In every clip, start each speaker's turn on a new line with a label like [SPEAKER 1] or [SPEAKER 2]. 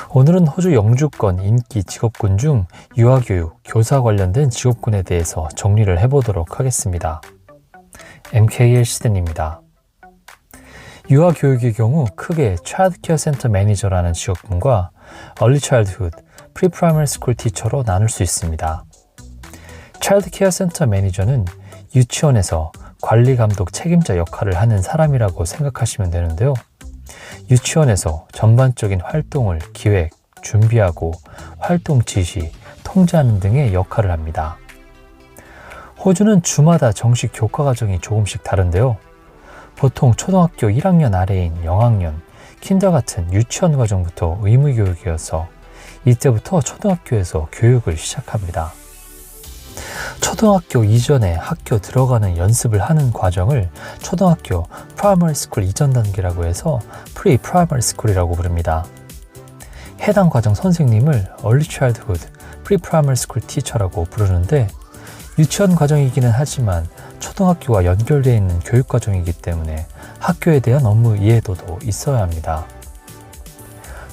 [SPEAKER 1] 오늘은 호주 영주권 인기 직업군 중 유아교육, 교사 관련된 직업군에 대해서 정리를 해보도록 하겠습니다. MKL 시든입니다. 유아교육의 경우 크게 Child Care Center Manager라는 직업군과 Early Childhood, Pre-Primary School Teacher로 나눌 수 있습니다. Child Care Center Manager는 유치원에서 관리 감독 책임자 역할을 하는 사람이라고 생각하시면 되는데요. 유치원에서 전반적인 활동을 기획, 준비하고 활동 지시, 통제하는 등의 역할을 합니다. 호주는 주마다 정식 교과 과정이 조금씩 다른데요. 보통 초등학교 1학년 아래인 영학년, 킨더 같은 유치원 과정부터 의무 교육이어서 이때부터 초등학교에서 교육을 시작합니다. 초등학교 이전에 학교 들어가는 연습을 하는 과정을 초등학교 프라이머리 스쿨 이전 단계라고 해서 프리 프라이머리 스쿨이라고 부릅니다. 해당 과정 선생님을 Early Childhood, Pre Primary School Teacher라고 부르는데 유치원 과정이기는 하지만 초등학교와 연결되어 있는 교육 과정이기 때문에 학교에 대한 업무 이해도도 있어야 합니다.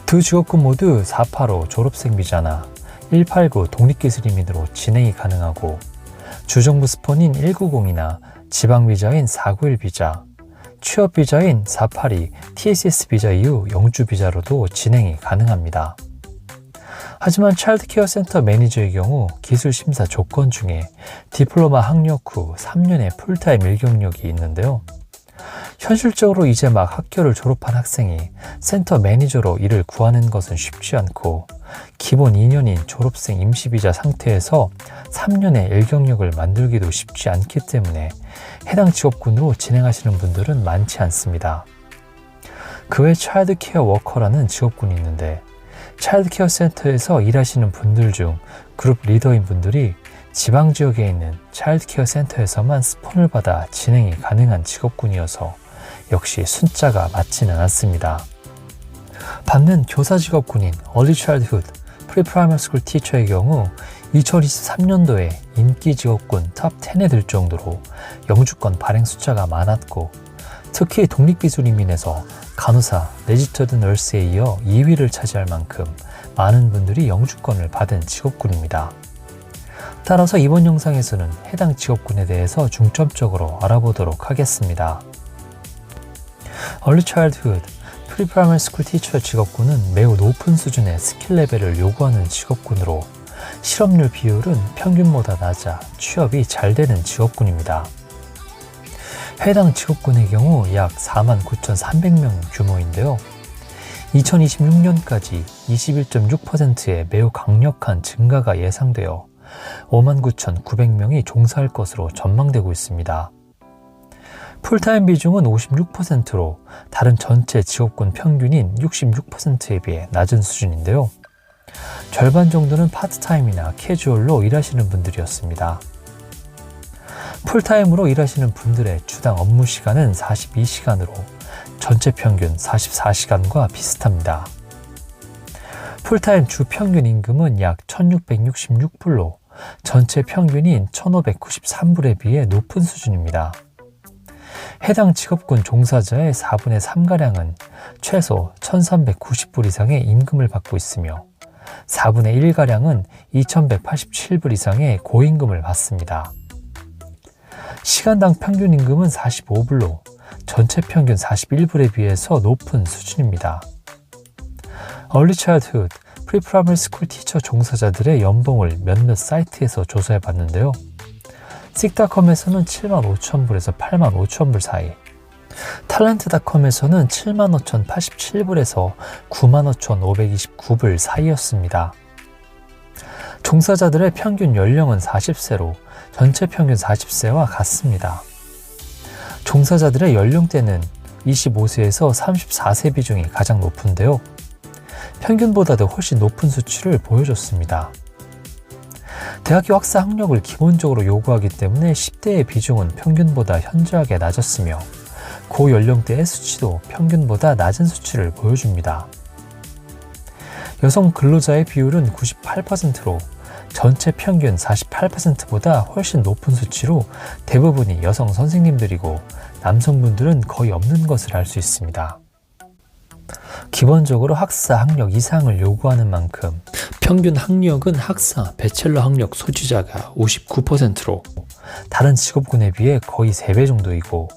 [SPEAKER 1] 두 직업군 모두 485 졸업생 비자나 189 독립기술 이민으로 진행이 가능하고 주정부 스폰인 190이나 지방비자인 491 비자, 취업비자인 482 TSS 비자 이후 영주비자로도 진행이 가능합니다. 하지만 차일드 케어 센터 매니저의 경우 기술 심사 조건 중에 디플로마 학력 후 3년의 풀타임 일경력이 있는데요. 현실적으로 이제 막 학교를 졸업한 학생이 센터 매니저로 일을 구하는 것은 쉽지 않고 기본 2년인 졸업생 임시비자 상태에서 3년의 일경력을 만들기도 쉽지 않기 때문에 해당 직업군으로 진행하시는 분들은 많지 않습니다. 그 외 차일드 케어 워커라는 직업군이 있는데 차일드 케어 센터에서 일하시는 분들 중 그룹 리더인 분들이 지방 지역에 있는 차일드 케어 센터에서만 스폰을 받아 진행이 가능한 직업군이어서 역시 숫자가 맞지는 않습니다. 반면 교사 직업군인 Early Childhood, Pre-Primary School Teacher의 경우 2023년도에 인기 직업군 탑 10에 들 정도로 영주권 발행 숫자가 많았고 특히 독립기술이민에서 간호사, 레지스터드 널스에 이어 2위를 차지할 만큼 많은 분들이 영주권을 받은 직업군입니다. 따라서 이번 영상에서는 해당 직업군에 대해서 중점적으로 알아보도록 하겠습니다. Early Childhood, Pre-Primary School Teacher 직업군은 매우 높은 수준의 스킬 레벨을 요구하는 직업군으로 실업률 비율은 평균보다 낮아 취업이 잘 되는 직업군입니다. 해당 직업군의 경우 약 49,300명 규모인데요. 2026년까지 21.6%의 매우 강력한 증가가 예상되어 59,900명이 종사할 것으로 전망되고 있습니다. 풀타임 비중은 56%로 다른 전체 직업군 평균인 66%에 비해 낮은 수준인데요. 절반 정도는 파트타임이나 캐주얼로 일하시는 분들이었습니다. 풀타임으로 일하시는 분들의 주당 업무 시간은 42시간으로 전체 평균 44시간과 비슷합니다. 풀타임 주 평균 임금은 약 1,666불로 전체 평균인 1,593불에 비해 높은 수준입니다. 해당 직업군 종사자의 4분의 3가량은 최소 1,390불 이상의 임금을 받고 있으며 4분의 1가량은 2,187불 이상의 고임금을 받습니다. 시간당 평균 임금은 45불로 전체 평균 41불에 비해서 높은 수준입니다. Early Childhood, Pre-Primary School Teacher 종사자들의 연봉을 몇몇 사이트에서 조사해 봤는데요. 식닷컴에서는 75,000불에서 85,000불 사이, 탤런트닷컴에서는 75,087불에서 95,529불 사이였습니다. 종사자들의 평균 연령은 40세로 전체 평균 40세와 같습니다. 종사자들의 연령대는 25세에서 34세 비중이 가장 높은데요. 평균보다도 훨씬 높은 수치를 보여줬습니다. 대학교 학사 학력을 기본적으로 요구하기 때문에 10대의 비중은 평균보다 현저하게 낮았으며 고연령대의 수치도 평균보다 낮은 수치를 보여줍니다. 여성 근로자의 비율은 98%로 전체 평균 48%보다 훨씬 높은 수치로 대부분이 여성 선생님들이고 남성분들은 거의 없는 것을 알 수 있습니다. 기본적으로 학사 학력 이상을 요구하는 만큼 평균 학력은 학사 배첼러 학력 소지자가 59%로 다른 직업군에 비해 거의 3배 정도이고,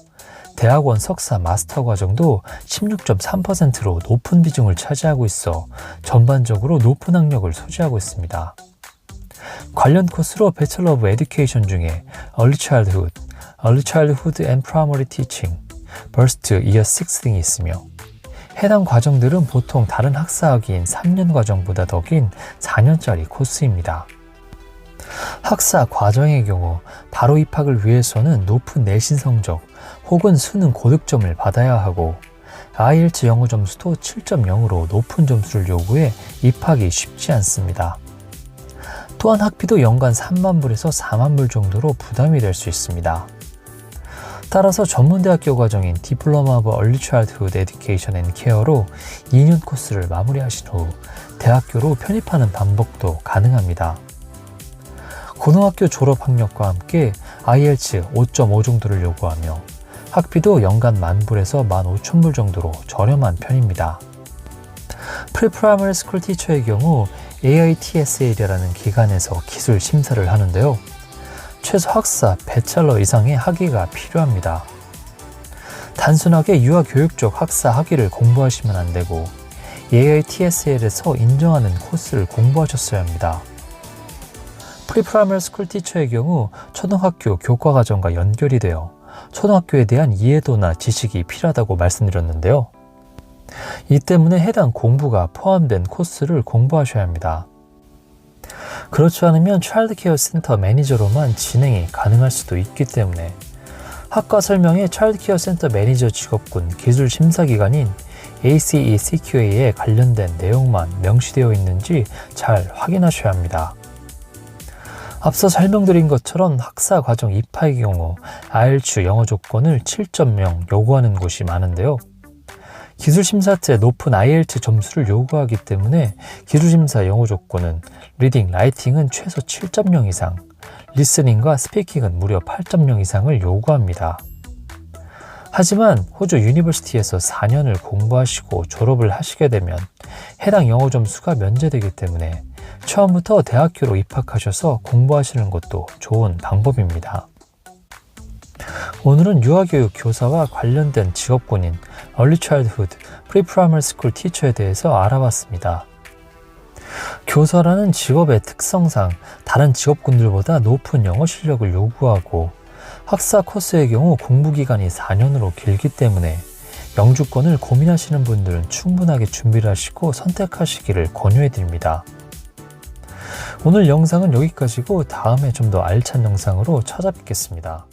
[SPEAKER 1] 대학원 석사 마스터 과정도 16.3%로 높은 비중을 차지하고 있어 전반적으로 높은 학력을 소지하고 있습니다. 관련 코스로 배첼러 오브 에듀케이션 중에 Early Childhood and Primary Teaching, Burst Year 6 등이 있으며, 해당 과정들은 보통 다른 학사학위인 3년 과정보다 더 긴 4년짜리 코스입니다. 학사 과정의 경우 바로 입학을 위해서는 높은 내신 성적 혹은 수능 고득점을 받아야 하고, IELTS 영어 점수도 7.0으로 높은 점수를 요구해 입학이 쉽지 않습니다. 또한 학비도 연간 3만 불에서 4만 불 정도로 부담이 될 수 있습니다. 따라서 전문대학교 과정인 Diploma of Early Childhood Education and Care로 2년 코스를 마무리하신 후 대학교로 편입하는 방법도 가능합니다. 고등학교 졸업 학력과 함께 IELTS 5.5 정도를 요구하며 학비도 연간 10,000불에서 15,000불 정도로 저렴한 편입니다. Pre-Primary School Teacher의 경우 AITSA라는 기관에서 기술 심사를 하는데요. 최소 학사, 배첼러 이상의 학위가 필요합니다. 단순하게 유아교육적 학사 학위를 공부하시면 안 되고 AITSL에서 인정하는 코스를 공부하셨어야 합니다. Pre-Primary School Teacher의 경우 초등학교 교과과정과 연결이 되어 초등학교에 대한 이해도나 지식이 필요하다고 말씀드렸는데요. 이 때문에 해당 공부가 포함된 코스를 공부하셔야 합니다. 그렇지 않으면 차일드 케어 센터 매니저로만 진행이 가능할 수도 있기 때문에 학과 설명에 차일드 케어 센터 매니저 직업군 기술 심사 기관인 ACE-CQA에 관련된 내용만 명시되어 있는지 잘 확인하셔야 합니다. 앞서 설명드린 것처럼 학사 과정 입학의 경우 IELTS 영어 조건을 7.0 요구하는 곳이 많은데요. 기술심사 때 높은 IELTS 점수를 요구하기 때문에 기술심사 영어 조건은 리딩, 라이팅은 최소 7.0 이상, 리스닝과 스피킹은 무려 8.0 이상을 요구합니다. 하지만 호주 유니버시티에서 4년을 공부하시고 졸업을 하시게 되면 해당 영어 점수가 면제되기 때문에 처음부터 대학교로 입학하셔서 공부하시는 것도 좋은 방법입니다. 오늘은 유아교육 교사와 관련된 직업군인 Early Childhood, Pre-Primary School Teacher에 대해서 알아봤습니다. 교사라는 직업의 특성상 다른 직업군들보다 높은 영어 실력을 요구하고 학사 코스의 경우 공부기간이 4년으로 길기 때문에 영주권을 고민하시는 분들은 충분하게 준비를 하시고 선택하시기를 권유해드립니다. 오늘 영상은 여기까지고 다음에 좀 더 알찬 영상으로 찾아뵙겠습니다.